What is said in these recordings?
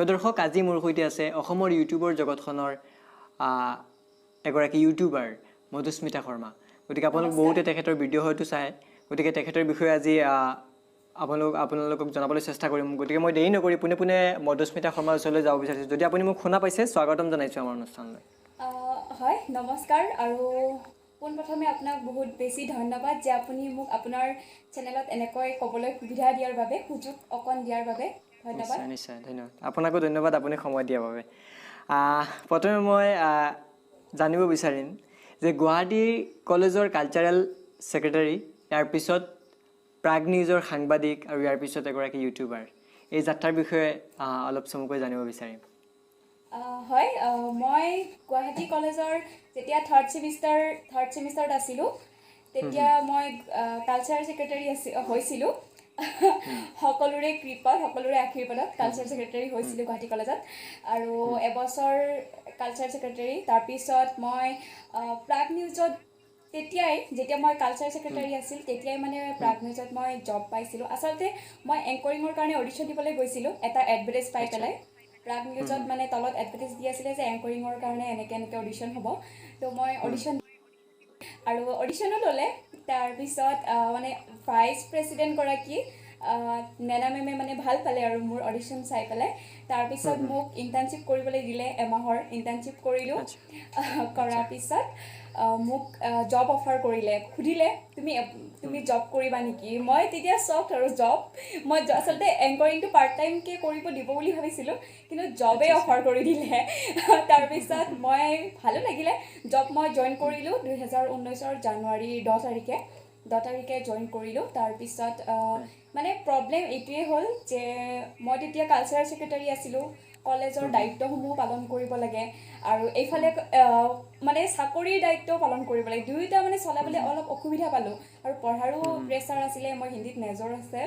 দৰ্শক আজি মোৰ সৈতে আছে অসমৰ ইউটিউবৰ জগতখনৰ এগৰাকী ইউটিউবাৰ মধুস্মিতা শৰ্মা। গতিকে আপোনালোক বহুতে তেখেতৰ ভিডিঅ' হয়তো চায়, গতিকে তেখেতৰ বিষয়ে আজি আপোনালোকক জনাবলৈ চেষ্টা কৰিম। গতিকে মই দেৰি নকৰি পোনে পোনে মধুস্মিতা শৰ্মাৰ ওচৰলৈ যাব বিচাৰিছোঁ। যদি আপুনি মোক শুনা পাইছে, স্বাগতম জনাইছোঁ আমাৰ অনুষ্ঠানলৈ। হয়, নমস্কাৰ। আৰু পোনপ্ৰথমে আপোনাক বহুত বেছি ধন্যবাদ যে আপুনি মোক আপোনাৰ চেনেলত এনেকৈ ক'বলৈ সুবিধা দিয়াৰ বাবে, সুযোগ অকণ দিয়াৰ বাবে ধন্যবাদ। নিশ্চয় ধন্যবাদ। আপোনাকো ধন্যবাদ আপুনি সময় দিয়াৰ বাবে। প্ৰথমে মই জানিব বিচাৰিম যে গুৱাহাটী কলেজৰ কালচাৰেল ছেক্ৰেটাৰী, ইয়াৰ পিছত প্ৰাগ নিউজৰ সাংবাদিক আৰু ইয়াৰ পিছত এগৰাকী ইউটিউবাৰ, এই যাত্ৰাৰ বিষয়ে অলপ চমুকৈ জানিব বিচাৰিম। হয়, মই গুৱাহাটী কলেজৰ যেতিয়া থাৰ্ড ছেমিষ্টাৰত আছিলোঁ, তেতিয়া মই কালচাৰেল ছেক্ৰেটাৰী হৈছিলোঁ। সকলোৰে কৃপাত, সকলোৰে আশীৰ্বাদত কালচাৰেল ছেক্ৰেটাৰী হৈছিলোঁ গুৱাহাটী কলেজত। আৰু এবছৰ কালচাৰেল ছেক্ৰেটাৰী, তাৰপিছত মই প্ৰাগ নিউজত যেতিয়া মই কালচাৰেল ছেক্ৰেটাৰী আছিল, তেতিয়াই মানে প্ৰাগ নিউজত মই জব পাইছিলোঁ। আচলতে মই এংকৰিঙৰ কাৰণে অডিশ্যন দিবলৈ গৈছিলোঁ, এটা এডভাৰটাইজ পাই পেলাই। প্ৰাগ নিউজত মানে তলত এডভাৰটাইজ দি আছিলে যে এংকৰিঙৰ কাৰণে এনেকৈ অডিশ্যন হ'ব। তো মই অডিশ্যন আৰু অডিশ্যনো ল'লে। তাৰপিছত মানে ভাইচ প্ৰেছিডেণ্টগৰাকী নেনা মেমে মানে ভাল পালে আৰু মোৰ অডিশ্যন চাই পেলাই। তাৰপিছত মোক ইণ্টাৰ্ণশ্বিপ কৰিবলৈ দিলে, এমাহৰ ইণ্টাৰ্ণশ্বিপ কৰিলোঁ। কৰাৰ পিছত মোক জব অফাৰ কৰিলে, সুধিলে তুমি জব কৰিবা নেকি? মই তেতিয়া চখ আৰু জব। মই আচলতে এংকৰিংটো পাৰ্ট টাইমকৈ কৰিব দিব বুলি ভাবিছিলোঁ, কিন্তু জবেই অফাৰ কৰি দিলে। তাৰপিছত মই ভালো লাগিলে। জব মই জইন কৰিলোঁ 2019 জানুৱাৰী 10 তাৰিখে জইন কৰিলোঁ। তাৰপিছত মানে প্ৰব্লেম এইটোৱে হ'ল যে মই তেতিয়া কালচাৰেল ছেক্ৰেটাৰী আছিলোঁ, কলেজৰ দায়িত্বসমূহ পালন কৰিব লাগে আৰু এইফালে মানে চাকৰিৰ দায়িত্বও পালন কৰিব লাগে। দুয়োটা মানে চলাবলৈ অলপ অসুবিধা পালোঁ। আৰু পঢ়াৰো প্ৰেছাৰ আছিলে, মই হিন্দীত মেজৰ আছে,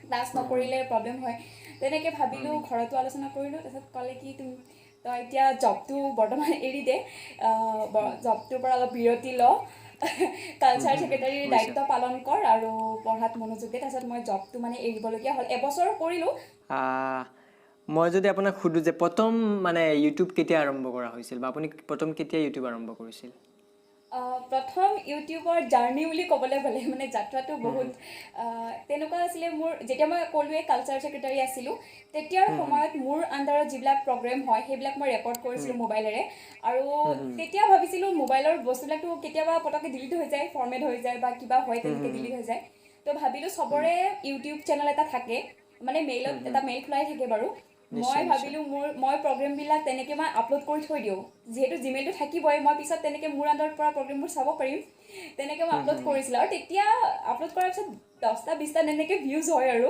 ক্লাছ নকৰিলে প্ৰব্লেম হয়। তেনেকৈ ভাবিলোঁ, ঘৰতো আলোচনা কৰিলোঁ। তাৰপিছত ক'লে কি তই এতিয়া জবটো বৰ্তমান এৰি দে, জবটোৰ পৰা অলপ বিৰতি ল, কালচাৰ ছেক্ৰেটাৰীৰ দায়িত্ব পালন কৰ আৰু পঢ়াত মনোযোগ দে। তাৰপিছত মই জবটো মানে এৰিবলগীয়া হ'ল। এবছৰ কৰিলোঁ। মই যদি আপোনাক সুধোঁ যে প্ৰথম মানে ইউটিউব কেতিয়া আৰম্ভ কৰা হৈছিল, বা আপুনি প্ৰথম কেতিয়া ইউটিউব আৰম্ভ কৰিছিল? প্ৰথম ইউটিউবৰ জাৰ্ণি বুলি ক'বলৈ গ'লে মানে যাত্ৰাটো বহুত তেনেকুৱা আছিলে মোৰ। যেতিয়া মই ক'লোৱে কালচাৰ ছেক্ৰেটাৰী আছিলোঁ, তেতিয়াৰ সময়ত মোৰ আণ্ডাৰত যিবিলাক প্ৰগ্ৰেম হয় সেইবিলাক মই ৰেকৰ্ড কৰিছিলোঁ মোবাইলেৰে। আৰু তেতিয়া ভাবিছিলোঁ মোবাইলৰ বস্তুবিলাকতো কেতিয়াবা পটককৈ ডিলিট হৈ যায়, ফৰ্মেট হৈ যায় বা কিবা হয়, তেনেকৈ ডিলিট হৈ যায়। তো ভাবিলোঁ চবৰে ইউটিউব চেনেল এটা থাকে, মানে মেইলত এটা মেইল খোলাই থাকে বাৰু। মই ভাবিলোঁ মই প্ৰগ্ৰেমবিলাক তেনেকৈ মই আপলোড কৰি থৈ দিওঁ, যিহেতু জিমেইলটো থাকিবই, মই পিছত তেনেকৈ মোৰ আণ্ডাৰত পৰা প্ৰগ্ৰেমবোৰ চাব পাৰিম। তেনেকৈ মই আপলোড কৰিছিলোঁ। আৰু তেতিয়া আপলোড কৰাৰ পিছত 10টা 20টা তেনেকৈ ভিউজ হয়। আৰু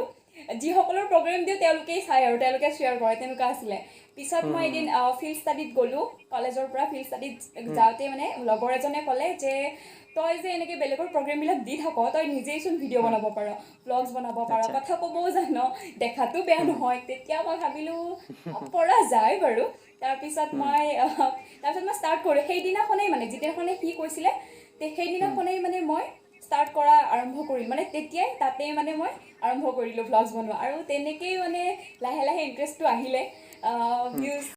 যিসকলৰ প্ৰগ্ৰেম দিওঁ তেওঁলোকেই চায় আৰু তেওঁলোকে শ্বেয়াৰ কৰে, তেনেকুৱা আছিলে। পিছত মই এদিন ফিল্ড ষ্টাডিত গ'লোঁ, কলেজৰ পৰা ফিল্ড ষ্টাডিত যাওঁতে মানে লগৰ এজনে ক'লে যে তই যে এনেকৈ বেলেগৰ প্ৰগ্ৰেমবিলাক দি থাক, তই নিজেইচোন ভিডিঅ' বনাব পাৰ, ব্লগছ বনাব পাৰ, কথা ক'বও জান, দেখাতো বেয়া নহয়। তেতিয়া মই ভাবিলোঁ পৰা যায় বাৰু। তাৰপিছত মই ষ্টাৰ্ট কৰোঁ। সেইদিনাখনেই মানে যিদিনাখনে সি কৈছিলে, সেইদিনাখনেই মানে মই ষ্টাৰ্ট কৰা আৰম্ভ কৰিলোঁ। মানে তেতিয়াই তাতেই মানে মই আৰম্ভ কৰিলোঁ ব্লগছ বনোৱা। আৰু তেনেকেই মানে লাহে লাহে ইণ্টাৰেষ্টটো আহিলে। ভিউজ